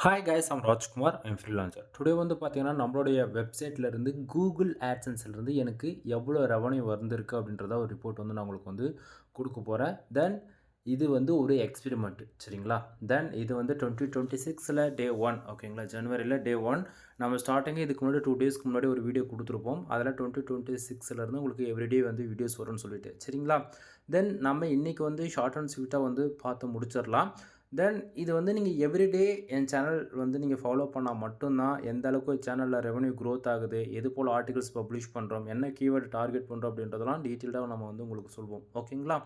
Hi guys, I'm Rajkumar. I'm freelancer. Today வந்து பார்த்தீங்கன்னா, நம்மளுடைய வெப்சைட்லேருந்து கூகுள் ஆட்சன்ஸ்லேருந்து எனக்கு எவ்வளோ ரெவன்யூ வந்திருக்கு அப்படின்றத ஒரு ரிப்போர்ட் வந்து நான் உங்களுக்கு வந்து கொடுக்க போகிறேன். தென் இது வந்து ஒரு எக்ஸ்பெரிமெண்ட், சரிங்களா? தென் இது வந்து 2026ல் டே 1, ஓகேங்களா? ஜனவரியில் டே 1 நம்ம ஸ்டார்டிங்கே இதுக்கு முன்னாடி 2 டேஸ்க்கு முன்னாடி ஒரு வீடியோ கொடுத்துருப்போம். அதில் 2026லேருந்து உங்களுக்கு எவ்ரிடே வந்து வீடியோஸ் வரும்னு சொல்லிட்டு, சரிங்களா? தென் நம்ம இன்றைக்கி வந்து ஷார்ட் அண்ட் ஸ்வீட்டாக வந்து பார்த்து முடிச்சிடலாம். தென் இது வந்து நீங்கள் எவ்ரிடே என் சேனல் வந்து நீங்கள் ஃபாலோ பண்ணால் மட்டும்தான் எந்த அளவுக்கு சேனலில் ரெவன்யூ க்ரோத் ஆகுது, எது போல் ஆர்டிகல்ஸ் பப்ளிஷ் பண்ணுறோம், என்ன கீவேர்டு டார்கெட் பண்ணுறோம் அப்படின்றதெல்லாம் டீட்டெயில்டாக நம்ம வந்து உங்களுக்கு சொல்வோம். ஓகேங்களா?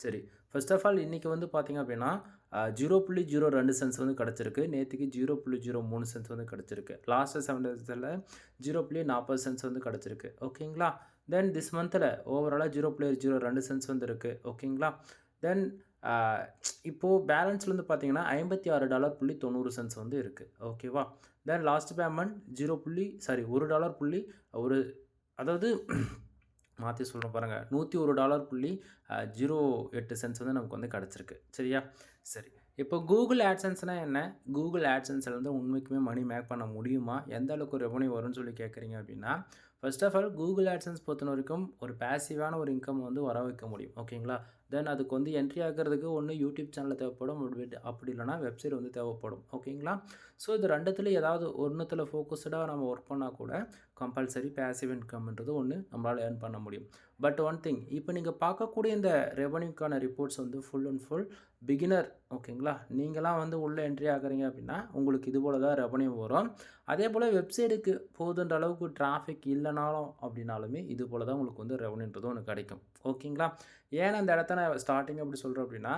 சரி, ஃபர்ஸ்ட் ஆஃப் ஆல் இன்றைக்கி வந்து பார்த்திங்க அப்படின்னா 0.02 சென்ஸ் வந்து கிடச்சிருக்கு. நேற்றுக்கு 0.03 சென்ஸ் வந்து கிடச்சிருக்கு. லாஸ்ட்டு 7 டேஸில் 0.40 சென்ஸ் வந்து கிடச்சிருக்கு. ஓகேங்களா? தென் திஸ் மந்தில் ஓவராலாக 0.02 சென்ஸ் வந்து இருக்குது. ஓகேங்களா? தென் இப்போது பேலன்ஸ்லேருந்து பார்த்தீங்கன்னா $56.90 வந்து இருக்குது. ஓகேவா? தென் லாஸ்ட் பேமெண்ட் $1 ஒரு அதாவது மாற்றி சொல்கிறேன் பாருங்கள், $101.08 வந்து நமக்கு வந்து கிடச்சிருக்கு. சரியா? சரி, இப்போ கூகுள் ஆட்சன்ஸ்னால் என்ன? கூகுள் ஆட்சன்ஸ்லேருந்து உண்மைக்குமே மணி மேக் பண்ண முடியுமா? எந்த அளவுக்கு ரெவன்யூ வரும்னு சொல்லி கேட்குறீங்க அப்படின்னா, first of all Google AdSense பொறுத்த வரைக்கும் ஒரு பேசிவான ஒரு இன்கம் வந்து வர வைக்க முடியும். ஓகேங்களா? தென் அதுக்கு வந்து என்ட்ரி ஆகிறதுக்கு ஒன்று யூடியூப் சேனல் தேவைப்படும், அப்படி இல்லைனா வெப்சைட் வந்து தேவைப்படும். ஓகேங்களா? ஸோ இது ரெண்டுத்தில் ஏதாவது ஒன்றுத்தில் ஃபோக்கஸ்டாக நம்ம ஒர்க் பண்ணால் கூட கம்பல்சரி பேசிவ் இன்கம்ன்றது ஒன்று நம்மளால் ஏர்ன் பண்ண முடியும். பட் ஒன் திங், இப்போ நீங்கள் பார்க்கக்கூடிய இந்த ரெவன்யூக்கான ரிப்போர்ட்ஸ் வந்து ஃபுல் அண்ட் ஃபுல் பிகினர். ஓகேங்களா? நீங்களாம் வந்து உள்ளே என்ட்ரி ஆகுறீங்க அப்படின்னா உங்களுக்கு இது போல் தான் ரெவன்யூ வரும். அதே போல் வெப்சைட்டுக்கு போதுன்ற அளவுக்கு டிராஃபிக் இல்லைனாலும் அப்படின்னாலுமே இது போல் தான் உங்களுக்கு வந்து ரெவன்யூன்றது ஒன்று கிடைக்கும். ஓகேங்களா? ஏன்னா இந்த இடத்த நான் ஸ்டார்டிங் அப்படி சொல்கிறேன் அப்படின்னா,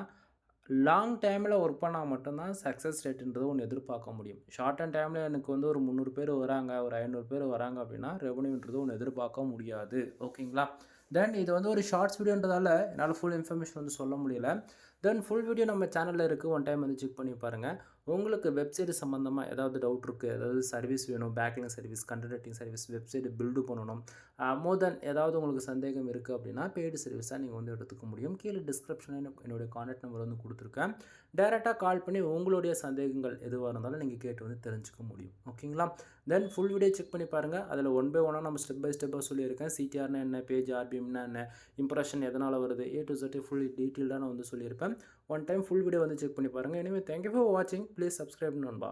லாங் டைமில் ஒர்க் பண்ணால் மட்டும்தான் சக்ஸஸ் ரேட்டுன்றது ஒன்று எதிர்பார்க்க முடியும். ஷார்ட் அண்ட் டைமில் எனக்கு வந்து ஒரு 300 பேர் வராங்க, ஒரு 500 பேர் வராங்க அப்படின்னா ரெவன்யூன்றது ஒன்று எதிர்பார்க்க முடியாது. ஓகேங்களா? தென் இது வந்து ஒரு ஷார்ட்ஸ் வீடியோன்றதால என்னால் ஃபுல் இன்ஃபர்மேஷன் வந்து சொல்ல முடியல. தென் ஃபுல் வீடியோ நம்ம சேனலில் இருக்குது, ஒன் டைம் வந்து செக் பண்ணி பாருங்கள். உங்களுக்கு வெப்சைட் சம்மந்தமாக ஏதாவது டவுட் இருக்குது, ஏதாவது சர்வீஸ் வேணும், backlink service, content writing service, website build பண்ணணும், மோர் தென் ஏதாவது உங்களுக்கு சந்தேகம் இருக்குது அப்படின்னா பெய்டு சர்வீஸாக நீங்கள் வந்து எடுத்துக்க முடியும். கீழே டிஸ்கிரிப்ஷனில் என்னுடைய கான்டாக்ட் நம்பர் வந்து கொடுத்துருக்கேன். டைரெக்டாக கால் பண்ணி உங்களுடைய சந்தேகங்கள் எதுவாக இருந்தாலும் நீங்கள் கேட்டு வந்து தெரிஞ்சுக்க முடியும். ஓகேங்களா? தென் ஃபுல் வீடியோ செக் பண்ணி பாருங்கள். அதில் ஒன் பை ஒன்னாக நம்ம ஸ்டெப் பை ஸ்டெப்பாக சொல்லியிருக்கேன். சிடிஆர்னா என்ன, பேஜ் ஆர்பிஎம்னா என்ன, இம்ப்ரெஷன் எதனால் வருது, ஏ டு Z ஃபுல் டீட்டெயில்டாக நான் வந்து சொல்லியிருப்பேன். ஒன் டைம் ஃபுல் வீடியோ வந்து செக் பண்ணி பாருங்கள். எனவே தேங்க்யூ ஃபார் வாட்சிங். ப்ளீஸ் சப்ஸ்கிரைப் நண்பா.